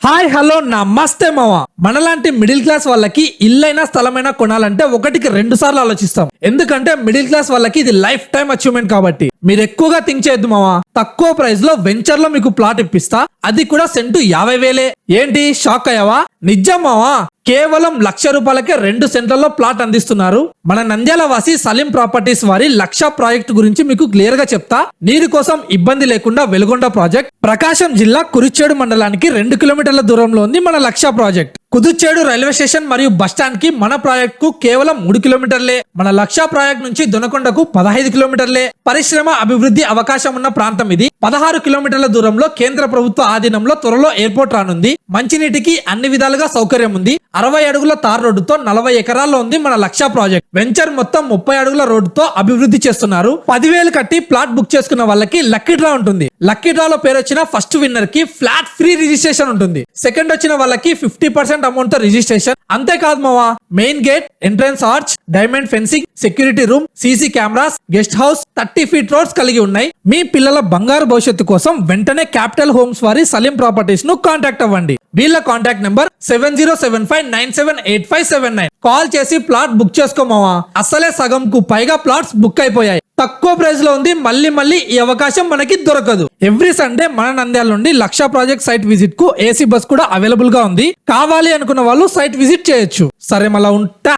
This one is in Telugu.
హాయ్ హలో నమస్తే మామ. మనలాంటి మిడిల్ క్లాస్ వాళ్ళకి ఇల్లైనా స్థలమైనా కొనాలంటే ఒకటికి 2 సార్లు ఆలోచిస్తాం. ఎందుకంటే మిడిల్ క్లాస్ వాళ్ళకి ఇది లైఫ్ టైం అచీవ్మెంట్ కాబట్టి. మీరు ఎక్కువగా థింక్ చేయొద్దు మామ. తక్కువ ప్రైస్ లో వెంచర్ లో మీకు ప్లాట్ ఇప్పిస్తా, అది కూడా సెంటు 50,000. ఏంటి షాక్ అయ్యావా? నిజం మావా, కేవలం ₹1,00,000కే 2 సెంట్లలో ప్లాట్ అందిస్తున్నారు. మన నంద్యాల వాసి సలీం ప్రాపర్టీస్ వారి 1,00,000 ప్రాజెక్ట్ గురించి మీకు క్లియర్ గా చెప్తా. నీటి కోసం ఇబ్బంది లేకుండా వెలుగొండ ప్రాజెక్ట్ ప్రకాశం జిల్లా కురిచేడు మండలానికి 2 కిలోమీటర్ల దూరంలో ఉంది మన 1,00,000 ప్రాజెక్ట్. కుదుచేడు రైల్వే స్టేషన్ మరియు బస్టాండ్ కి మన ప్రాజెక్ట్ కు కేవలం 3 కిలోమీటర్లే. మన 1,00,000 ప్రాజెక్ట్ నుంచి దొనకొండకు 15 కిలోమీటర్లే. పరిశ్రమ అభివృద్ధి అవకాశం ఉన్న ప్రాంతం ఇది. 16 కిలోమీటర్ల దూరంలో కేంద్ర ప్రభుత్వ ఆధీనంలో త్వరలో ఎయిర్పోర్ట్ రానుంది. మంచినీటికి అన్ని విధాలుగా సౌకర్యం ఉంది. 60 అడుగుల తార్ రోడ్డుతో 40 ఎకరాల్లో ఉంది మన 1,00,000 ప్రాజెక్ట్. వెంచర్ మొత్తం 30 అడుగుల రోడ్డుతో అభివృద్ధి చేస్తున్నారు. 10,000 కట్టి ప్లాట్ బుక్ చేసుకున్న వాళ్ళకి లక్కీ డ్రా ఉంటుంది. లక్కీ డ్రాలో పేరు వచ్చిన ఫస్ట్ విన్నర్ కి ఫ్లాట్ ఫ్రీ రిజిస్ట్రేషన్ ఉంటుంది. సెకండ్ వచ్చిన వాళ్ళకి 50% అమౌంట్ తో రిజిస్ట్రేషన్. అంతేకాదు మావా, main gate, entrance arch, diamond fencing, security room, CC cameras, guest house, 30 feet roads కలిగి ఉన్నాయి. మీ పిల్లల బంగారు భవిష్యత్తు కోసం వెంటనే క్యాపిటల్ హోమ్స్ వారి సలీం ప్రాపర్టీస్ ను కాంటాక్ట్ అవ్వండి. వీళ్ళ కాంటాక్ట్ నెంబర్ 7075978579. కాల్ చేసి ప్లాట్ బుక్ చేసుకోమావా. అసలే సగంకు పైగా ప్లాట్స్ బుక్ అయిపోయాయి. తక్కువ ప్రైస్ లో ఉంది. మళ్ళీ ఈ అవకాశం మనకి దొరకదు. ఎవ్రీ సండే మన నంద్యాల నుండి 1,00,000 ప్రాజెక్ట్ సైట్ విజిట్ కు ఏసీ బస్ కూడా అవైలబుల్ గా ఉంది. కావాలి అనుకున్న వాళ్ళు సైట్ విజిట్ చేయొచ్చు. సరే మళ్ళా ఉంటా.